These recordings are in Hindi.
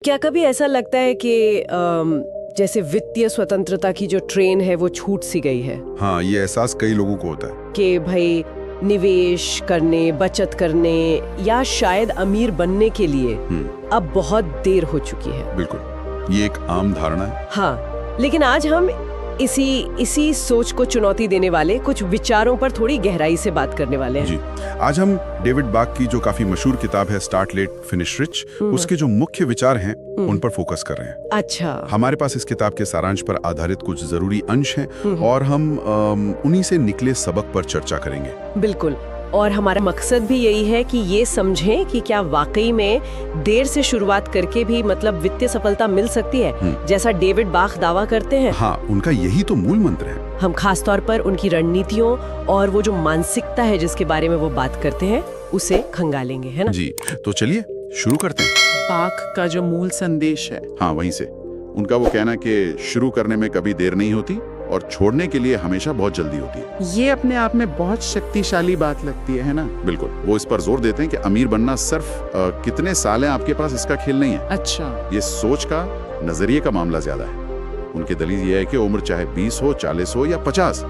क्या कभी ऐसा लगता है कि जैसे वित्तीय स्वतंत्रता की जो ट्रेन है वो छूट सी गई है? हाँ, ये एहसास कई लोगों को होता है। कि भाई निवेश करने, बचत करने या शायद अमीर बनने के लिए अब बहुत देर हो चुकी है। बिल्कुल, ये एक आम धारणा है। हाँ, लेकिन आज हम इसी सोच को चुनौती देने वाले कुछ विचारों पर थोड़ी गहराई से बात करने वाले हैं। जी, आज हम डेविड बाक की जो काफी मशहूर किताब है स्टार्ट लेट फिनिश रिच, उसके जो मुख्य विचार हैं उन पर फोकस कर रहे हैं। अच्छा। हमारे पास इस किताब के सारांश पर आधारित कुछ जरूरी अंश हैं और हम उन्हीं से निकले सबक पर चर्चा करेंगे। बिल्कुल, और हमारा मकसद भी यही है कि ये समझें कि क्या वाकई में देर से शुरुआत करके भी मतलब वित्तीय सफलता मिल सकती है, जैसा डेविड बाक दावा करते हैं। हाँ, उनका यही तो मूल मंत्र है। हम खास तौर पर उनकी रणनीतियों और वो जो मानसिकता है जिसके बारे में वो बात करते हैं उसे खंगालेंगे, है ना? जी, तो चलिए शुरू करते हैं। बाक का जो मूल संदेश है, हाँ, वहीं से उनका वो कहना कि शुरू करने में कभी देर नहीं होती और छोड़ने के लिए हमेशा बहुत जल्दी होती है। ये अपने आप में बहुत शक्तिशाली बात लगती है ना? बिल्कुल, वो इस पर जोर देते हैं कि अमीर बनना सिर्फ कितने साल हैं आपके पास इसका खेल नहीं है। अच्छा। ये सोच का, नजरिए का मामला ज्यादा है। उनकी दलील ये है कि उम्र चाहे 20 हो, 40 हो या 50,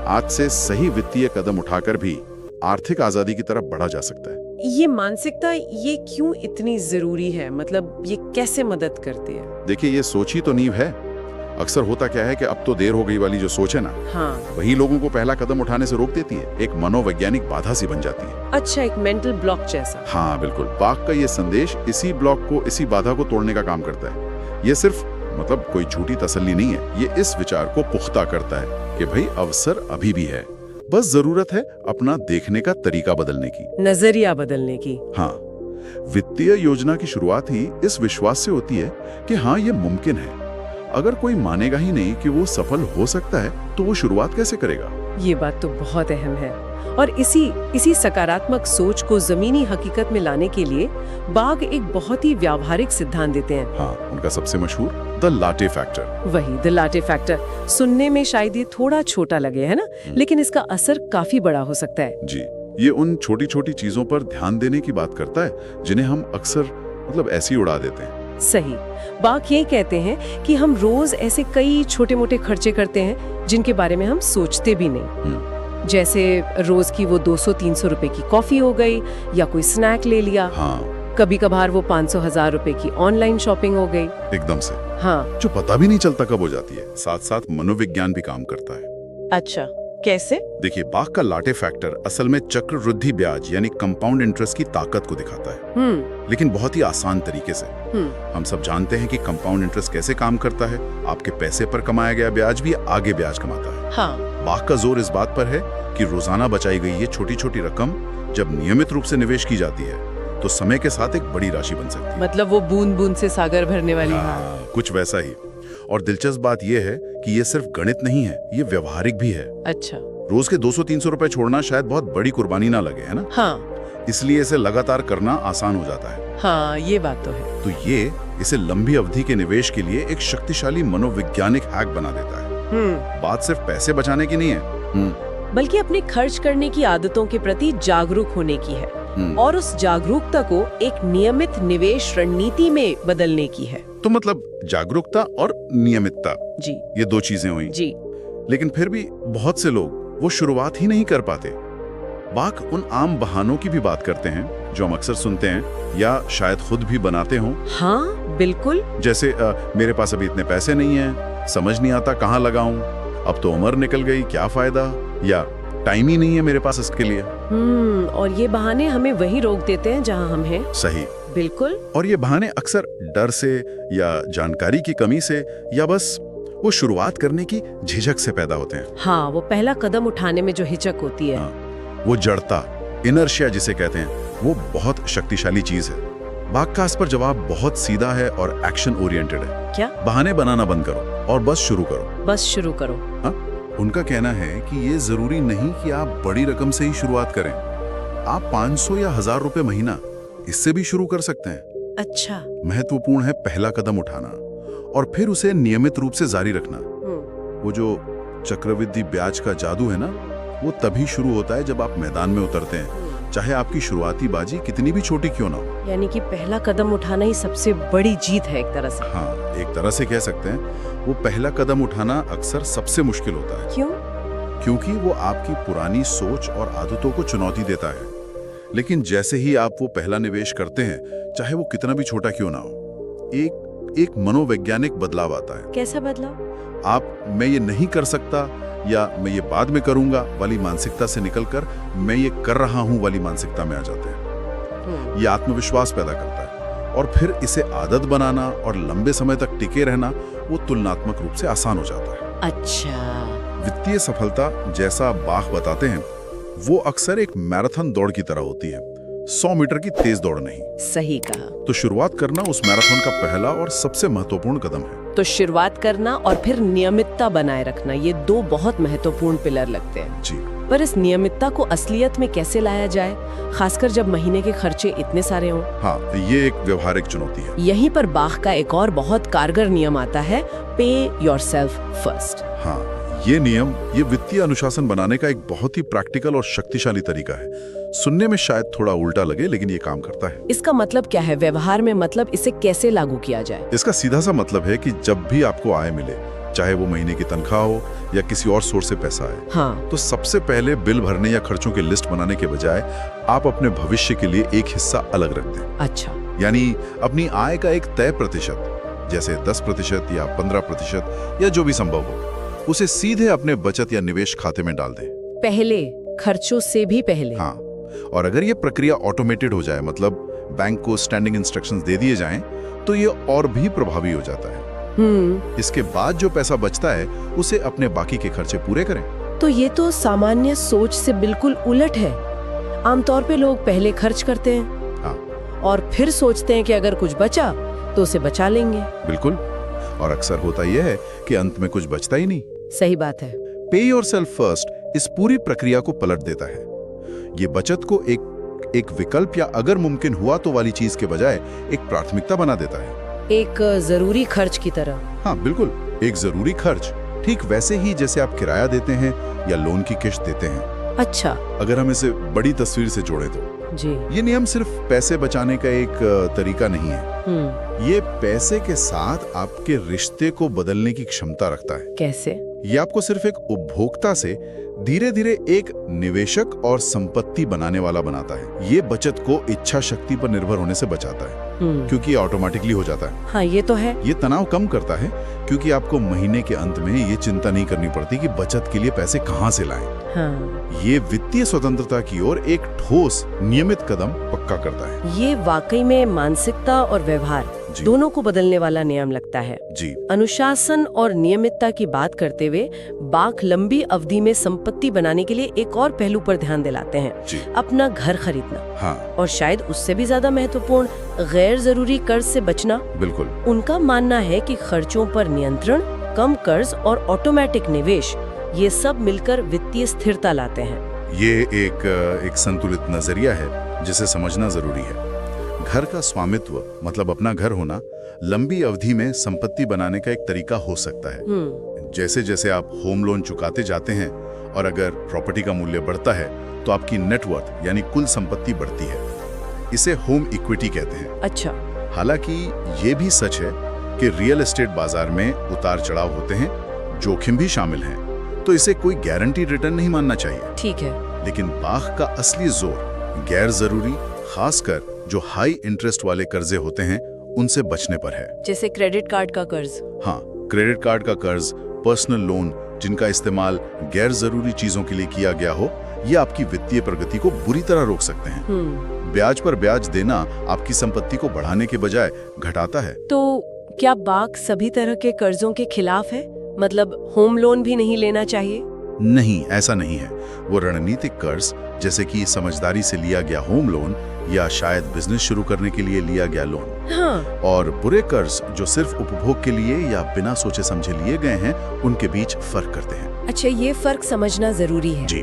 आज से सही वित्तीय कदम उठाकर भी आर्थिक आजादी की तरफ बढ़ा जा सकता है। ये मानसिकता ये क्यों इतनी जरूरी है? मतलब ये कैसे मदद करती है? देखिए, ये सोच ही तो नींव है। अक्सर होता क्या है कि अब तो देर हो गई वाली जो सोच है ना, हाँ, वही लोगों को पहला कदम उठाने से रोक देती है। एक मनोवैज्ञानिक बाधा सी बन जाती है। अच्छा, एक मेंटल ब्लॉक जैसा। हाँ बिल्कुल, बाक का ये संदेश इसी ब्लॉक को, इसी बाधा को तोड़ने का काम करता है। ये सिर्फ मतलब कोई झूठी तसल्ली नहीं है, ये इस विचार को पुख्ता करता है कि भाई अवसर अभी भी है, बस जरूरत है अपना देखने का तरीका बदलने की, नजरिया बदलने की। हाँ, वित्तीय योजना की शुरुआत ही इस विश्वास से होती है कि हाँ, ये मुमकिन है। अगर कोई मानेगा ही नहीं कि वो सफल हो सकता है तो वो शुरुआत कैसे करेगा? ये बात तो बहुत अहम है। और इसी सकारात्मक सोच को जमीनी हकीकत में लाने के लिए बाक एक बहुत ही व्यावहारिक सिद्धांत देते हैं। हाँ, उनका सबसे मशहूर द लाटे फैक्टर। वही, द लाटे फैक्टर। सुनने में शायद ये थोड़ा छोटा लगे, है ना, लेकिन इसका असर काफी बड़ा हो सकता है। जी, ये उन छोटी छोटी चीजों पर ध्यान देने की बात करता है जिन्हें हम अक्सर मतलब ऐसे ही उड़ा देते हैं। सही। बाक ये कहते हैं कि हम रोज ऐसे कई छोटे मोटे खर्चे करते हैं जिनके बारे में हम सोचते भी नहीं। जैसे रोज की वो 200-300 रुपए की कॉफी हो गई, या कोई स्नैक ले लिया। हाँ, कभी कभार वो 500,000 रुपए की ऑनलाइन शॉपिंग हो गई। एकदम से। हाँ, जो पता भी नहीं चलता कब हो जाती है। साथ साथ मनोविज्ञान भी काम करता है। अच्छा, कैसे? देखिए, बाक का लाटे फैक्टर असल में चक्रवृद्धि ब्याज यानी कंपाउंड इंटरेस्ट की ताकत को दिखाता है, लेकिन बहुत ही आसान तरीके से। हम सब जानते हैं कि कंपाउंड इंटरेस्ट कैसे काम करता है। आपके पैसे पर कमाया गया ब्याज भी आगे ब्याज कमाता है। हाँ। बाक का जोर इस बात पर है कि रोजाना बचाई गई ये छोटी छोटी रकम जब नियमित रूप से निवेश की जाती है तो समय के साथ एक बड़ी राशि बन सकती है। मतलब वो बूंद बूंद से सागर भरने वाली। हाँ, कुछ वैसा ही। और दिलचस्प बात यह है कि ये सिर्फ गणित नहीं है, ये व्यवहारिक भी है। अच्छा। रोज के 200-300 रुपए छोड़ना शायद बहुत बड़ी कुर्बानी ना लगे, है ना? हाँ, इसलिए इसे लगातार करना आसान हो जाता है। हाँ, ये बात तो है। तो ये इसे लंबी अवधि के निवेश के लिए एक शक्तिशाली मनोवैज्ञानिक हैक बना देता है। बात सिर्फ पैसे बचाने की नहीं है, बल्कि अपने खर्च करने की आदतों के प्रति जागरूक होने की है, और उस जागरूकता को एक नियमित निवेश रणनीति में बदलने की है। तो मतलब जागरूकता और नियमितता, जी, ये दो चीजें हुई। जी। लेकिन फिर भी बहुत से लोग वो शुरुआत ही नहीं कर पाते। बाक उन आम बहानों की भी बात करते हैं जो हम अक्सर सुनते हैं या शायद खुद भी बनाते हों। हाँ, बिल्कुल। जैसे मेरे पास अभी इतने पैसे नहीं हैं, समझ नहीं आता कहाँ लगाऊं, अब तो उम्र निकल गई, क्या फायदा, या टाइम ही नहीं है मेरे पास इसके लिए। और ये बहाने हमें वहीं रोक देते हैं जहाँ हम हैं। सही, बिल्कुल। और ये बहाने अक्सर डर से या जानकारी की कमी से या बस वो शुरुआत करने की झिझक से पैदा होते हैं। हाँ, वो पहला कदम उठाने में जो हिचक होती है। हाँ, वो जड़ता, इनर्शिया जिसे कहते हैं, वो बहुत शक्तिशाली चीज है। बाक का इस पर जवाब बहुत सीधा है और एक्शन ओरिएंटेड है। क्या? बहाने बनाना बंद करो और बस शुरू करो। बस शुरू करो। हाँ, उनका कहना है कि ये जरूरी नहीं कि आप बड़ी रकम से ही शुरुआत करें। आप 500 या 1000 रुपए महीना इससे भी शुरू कर सकते हैं। अच्छा। महत्वपूर्ण है पहला कदम उठाना और फिर उसे नियमित रूप से जारी रखना। वो जो चक्रवृद्धि ब्याज का जादू है ना, वो तभी शुरू होता है जब आप मैदान में उतरते हैं, चाहे आपकी शुरुआती बाजी कितनी भी छोटी क्यों ना हो। यानी कि पहला कदम उठाना ही सबसे बड़ी जीत है एक तरह से। हाँ, एक तरह से कह सकते हैं। वो पहला कदम उठाना अक्सर सबसे मुश्किल होता है। क्यों? क्योंकि वो आपकी पुरानी सोच और आदतों को चुनौती देता है। लेकिन जैसे ही आप वो पहला निवेश करते हैं, चाहे वो कितना भी छोटा क्यों ना हो, एक मनोवैज्ञानिक बदलाव आता है। कैसा बदलाव? आप मैं ये नहीं कर सकता या मैं ये बाद में करूंगा वाली मानसिकता से निकलकर मैं ये कर रहा हूं वाली मानसिकता में आ जाते हैं। ये आत्मविश्वास पैदा करता है और फिर इसे आदत बनाना और लंबे समय तक टिके रहना वो तुलनात्मक रूप से आसान हो जाता है। अच्छा। वित्तीय सफलता, जैसा बाख बताते हैं, वो अक्सर एक मैराथन दौड़ की तरह होती है, 100 मीटर की तेज दौड़ नहीं। सही कहा। तो शुरुआत करना उस मैराथन का पहला और सबसे महत्वपूर्ण कदम है। तो शुरुआत करना और फिर नियमितता बनाए रखना, ये दो बहुत महत्वपूर्ण पिलर लगते हैं। जी। पर इस नियमितता को असलियत में कैसे लाया जाए, खासकर जब महीने के खर्चे इतने सारे हों? हाँ, ये एक व्यवहारिक चुनौती है। यहीं पर बाख का एक और बहुत कारगर नियम आता है, पे योरसेल्फ फर्स्ट। हाँ, ये नियम, ये वित्तीय अनुशासन बनाने का एक बहुत ही प्रैक्टिकल और शक्तिशाली तरीका है। सुनने में शायद थोड़ा उल्टा लगे, लेकिन ये काम करता है। इसका मतलब क्या है व्यवहार में? मतलब इसे कैसे लागू किया जाए? इसका सीधा सा मतलब है कि जब भी आपको आय मिले, चाहे वो महीने की तनख्वाह हो या किसी और सोर्स से पैसा आए, हाँ, तो सबसे पहले बिल भरने या खर्चों की लिस्ट बनाने के बजाय आप अपने भविष्य के लिए एक हिस्सा अलग रख दें। अच्छा। यानी अपनी आय का एक तय प्रतिशत, जैसे 10% या 15% या जो भी संभव हो, उसे सीधे अपने बचत या निवेश खाते में डाल दें। पहले खर्चों से भी पहले? हाँ, और अगर ये प्रक्रिया ऑटोमेटेड हो जाए, मतलब बैंक को स्टैंडिंग इंस्ट्रक्शंस दे दिए जाएं, तो ये और भी प्रभावी हो जाता है। इसके बाद जो पैसा बचता है उसे अपने बाकी के खर्चे पूरे करें। तो ये तो सामान्य सोच से बिल्कुल उलट है। आमतौर पे लोग पहले खर्च करते हैं, हाँ, और फिर सोचते हैं कि अगर कुछ बचा तो उसे बचा लेंगे। बिल्कुल। और अक्सर होता यह है कि अंत में कुछ बचता ही नहीं। सही बात है। पे योरसेल्फ फर्स्ट इस पूरी प्रक्रिया को पलट देता है। ये बचत को एक विकल्प या अगर मुमकिन हुआ तो वाली चीज के बजाय एक प्राथमिकता बना देता है। एक जरूरी खर्च की तरह। हाँ, बिल्कुल, एक जरूरी खर्च, ठीक वैसे ही जैसे आप किराया देते हैं या लोन की किश्त देते हैं। अच्छा। अगर हम इसे बड़ी तस्वीर से जोड़ें तो जी। ये नियम सिर्फ पैसे बचाने का एक तरीका नहीं है, ये पैसे के साथ आपके रिश्ते को बदलने की क्षमता रखता है। कैसे? ये आपको सिर्फ एक उपभोक्ता से धीरे धीरे एक निवेशक और संपत्ति बनाने वाला बनाता है। ये बचत को इच्छा शक्ति पर निर्भर होने से बचाता है, क्योंकि ये ऑटोमेटिकली हो जाता है। हाँ, ये तो है। ये तनाव कम करता है, क्योंकि आपको महीने के अंत में ये चिंता नहीं करनी पड़ती कि बचत के लिए पैसे कहाँ से लाएं। हाँ। ये वित्तीय स्वतंत्रता की ओर एक ठोस नियमित कदम पक्का करता है। ये वाकई में मानसिकता और व्यवहार दोनों को बदलने वाला नियम लगता है। जी। अनुशासन और नियमितता की बात करते हुए बाख लंबी अवधि में संपत्ति बनाने के लिए एक और पहलू पर ध्यान दिलाते हैं, अपना घर खरीदना। हाँ। और शायद उससे भी ज्यादा महत्वपूर्ण, गैर जरूरी कर्ज से बचना। बिल्कुल। उनका मानना है कि खर्चों पर नियंत्रण, कम कर्ज और ऑटोमेटिक निवेश, ये सब मिलकर वित्तीय स्थिरता लाते हैं। ये एक संतुलित नजरिया है जिसे समझना जरूरी है। घर का स्वामित्व, मतलब अपना घर होना, लंबी अवधि में संपत्ति बनाने का एक तरीका हो सकता है। जैसे जैसे आप होम लोन चुकाते जाते हैं और अगर प्रॉपर्टी का मूल्य बढ़ता है तो आपकी नेटवर्थ यानी कुल संपत्ति बढ़ती है। इसे होम इक्विटी कहते हैं। अच्छा। हालांकि ये भी सच है कि रियल एस्टेट बाजार में उतार चढ़ाव होते हैं, जोखिम भी शामिल हैं, तो इसे कोई गारंटीड रिटर्न नहीं मानना चाहिए। ठीक है। लेकिन बाख का असली जोर गैर जरूरी, खासकर जो हाई इंटरेस्ट वाले कर्जे होते हैं, उनसे बचने पर है। जैसे क्रेडिट कार्ड का कर्ज। हाँ, क्रेडिट कार्ड का कर्ज, पर्सनल लोन जिनका इस्तेमाल गैर जरूरी चीजों के लिए किया गया हो, ये आपकी वित्तीय प्रगति को बुरी तरह रोक सकते हैं। ब्याज पर ब्याज देना आपकी संपत्ति को बढ़ाने के बजाय घटाता है। तो क्या बाख सभी तरह के कर्जों के खिलाफ है? मतलब होम लोन भी नहीं लेना चाहिए? नहीं, ऐसा नहीं है। वो रणनीतिक कर्ज, जैसे कि समझदारी से लिया गया होम लोन या शायद बिजनेस शुरू करने के लिए लिया गया लोन, हाँ। और बुरे कर्ज जो सिर्फ उपभोग के लिए या बिना सोचे समझे लिए गए हैं, उनके बीच फर्क करते हैं। अच्छा, ये फर्क समझना जरूरी है। जी।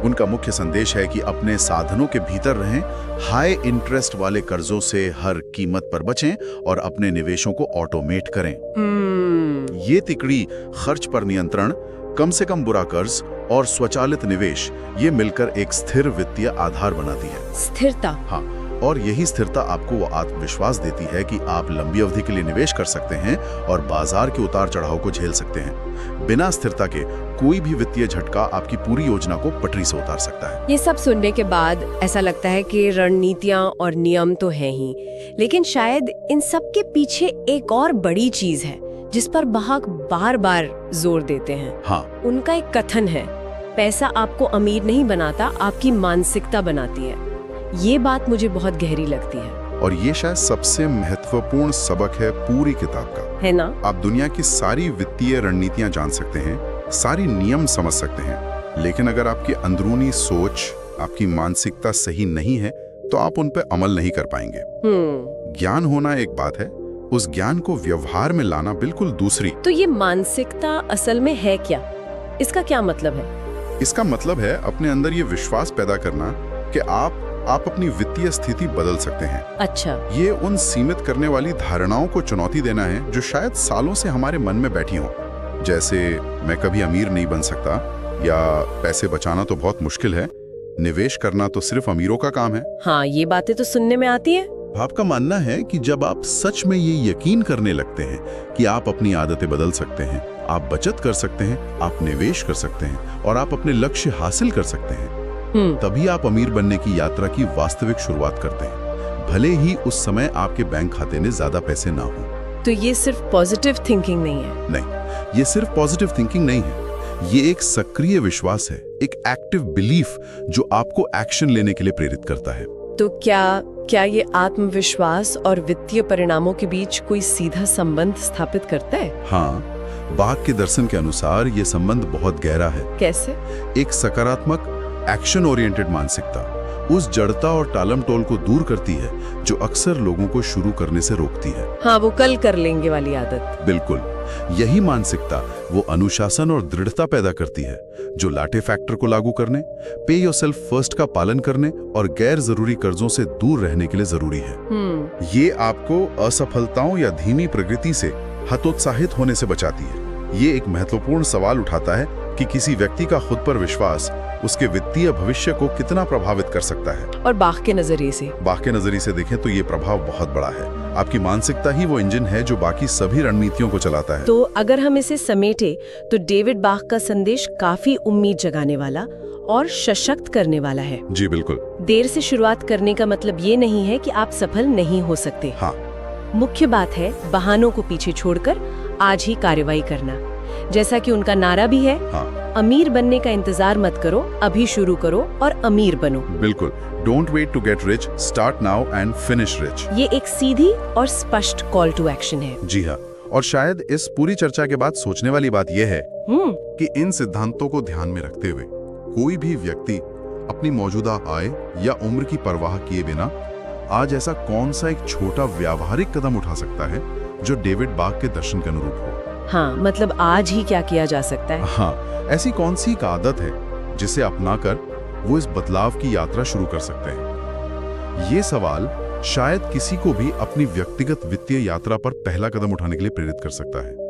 उनका मुख्य संदेश है कि अपने साधनों के भीतर रहें, हाई इंटरेस्ट वाले कर्जों से हर कीमत पर बचें और अपने निवेशों को ऑटोमेट करें। ये तिकड़ी खर्च पर नियंत्रण, कम से कम बुरा कर्ज और स्वचालित निवेश, ये मिलकर एक स्थिर वित्तीय आधार बनाती है। स्थिरता। हाँ, और यही स्थिरता आपको वो आत्मविश्वास देती है कि आप लंबी अवधि के लिए निवेश कर सकते हैं और बाजार के उतार चढ़ाव को झेल सकते हैं। बिना स्थिरता के कोई भी वित्तीय झटका आपकी पूरी योजना को पटरी से उतार सकता है। ये सब सुनने के बाद ऐसा लगता है कि रणनीतियां और नियम तो हैं ही, लेकिन शायद इन सब के पीछे एक और बड़ी चीज है जिस पर बाहक बार बार जोर देते हैं। हाँ, उनका एक कथन है, पैसा आपको अमीर नहीं बनाता, आपकी मानसिकता बनाती है। ये बात मुझे बहुत गहरी लगती है। और ये शायद सबसे महत्वपूर्ण सबक है पूरी किताब का, है ना? आप दुनिया की सारी वित्तीय रणनीतियां जान सकते हैं, सारी नियम समझ सकते हैं, लेकिन अगर आपकी अंदरूनी सोच, आपकी मानसिकता सही नहीं है तो आप उन पर अमल नहीं कर पाएंगे। ज्ञान होना एक बात है, उस ज्ञान को व्यवहार में लाना बिल्कुल दूसरी। तो ये मानसिकता असल में है क्या? इसका क्या मतलब है? इसका मतलब है अपने अंदर ये विश्वास पैदा करना कि आप अपनी वित्तीय स्थिति बदल सकते हैं। अच्छा। ये उन सीमित करने वाली धारणाओं को चुनौती देना है जो शायद सालों से हमारे मन में बैठी हों, जैसे मैं कभी अमीर नहीं बन सकता, या पैसे बचाना तो बहुत मुश्किल है, निवेश करना तो सिर्फ अमीरों का काम है। हाँ, ये बातें तो सुनने में आती हैं। आपका मानना है कि जब आप सच में ये यकीन करने लगते हैं कि आप अपनी आदतें बदल सकते हैं, आप बचत कर सकते हैं, आप निवेश कर सकते हैं और आप अपने लक्ष्य हासिल कर सकते हैं, तभी आप अमीर बनने की यात्रा की वास्तविक शुरुआत करते हैं, भले ही उस समय आपके बैंक खाते में ज्यादा पैसे ना हो। तो ये सिर्फ पॉजिटिव थिंकिंग नहीं है? नहीं, ये सिर्फ पॉजिटिव थिंकिंग नहीं है, ये एक सक्रिय विश्वास है, एक एक्टिव बिलीफ जो आपको एक्शन लेने के लिए प्रेरित करता है। तो क्या ये आत्मविश्वास और वित्तीय परिणामों के बीच कोई सीधा संबंध स्थापित करता है? हाँ, बाग के दर्शन के अनुसार ये संबंध बहुत गहरा है। कैसे? एक सकारात्मक एक्शन ओरिएंटेड मानसिकता उस जड़ता और टालमटोल को दूर करती है जो अक्सर लोगों को शुरू करने से रोकती है। हाँ, वो कल कर लेंगे वाली आदत। बिल्कुल, यही मानसिकता वो अनुशासन और दृढ़ता पैदा करती है जो लाटे फैक्टर को लागू करने, पे योरसेल्फ फर्स्ट का पालन करने और गैर जरूरी कर्जों से दूर रहने के लिए जरूरी है। ये आपको असफलताओं या धीमी प्रगति से हतोत्साहित होने से बचाती है। ये एक महत्वपूर्ण सवाल उठाता है कि किसी व्यक्ति का खुद पर विश्वास उसके वित्तीय भविष्य को कितना प्रभावित कर सकता है। और बाग के नजरिए से देखें तो ये प्रभाव बहुत बड़ा है। आपकी मानसिकता ही वो इंजन है जो बाकी सभी रणनीतियों को चलाता है। तो अगर हम इसे समेटे तो डेविड बाग का संदेश काफी उम्मीद जगाने वाला और सशक्त करने वाला है। जी बिल्कुल। देर से शुरुआत करने का मतलब ये नहीं है कि आप सफल नहीं हो सकते। हाँ, मुख्य बात है बहानों को पीछे छोड़कर आज ही कार्रवाई करना। जैसा कि उनका नारा भी है, हाँ, अमीर बनने का इंतजार मत करो, अभी शुरू करो और अमीर बनो। बिल्कुल, don't wait to get rich, start now and finish rich. ये एक सीधी और स्पष्ट कॉल टू एक्शन है। जी हाँ, और शायद इस पूरी चर्चा के बाद सोचने वाली बात यह है कि इन सिद्धांतों को ध्यान में रखते हुए कोई भी व्यक्ति अपनी मौजूदा आय या उम्र की परवाह किए बिना आज ऐसा कौन सा एक छोटा व्यावहारिक कदम उठा सकता है जो डेविड बाग के दर्शन के अनुरूप हो। हाँ, मतलब आज ही क्या किया जा सकता है? हाँ, ऐसी कौन सी एक आदत है जिसे अपनाकर वो इस बदलाव की यात्रा शुरू कर सकते हैं। ये सवाल शायद किसी को भी अपनी व्यक्तिगत वित्तीय यात्रा पर पहला कदम उठाने के लिए प्रेरित कर सकता है।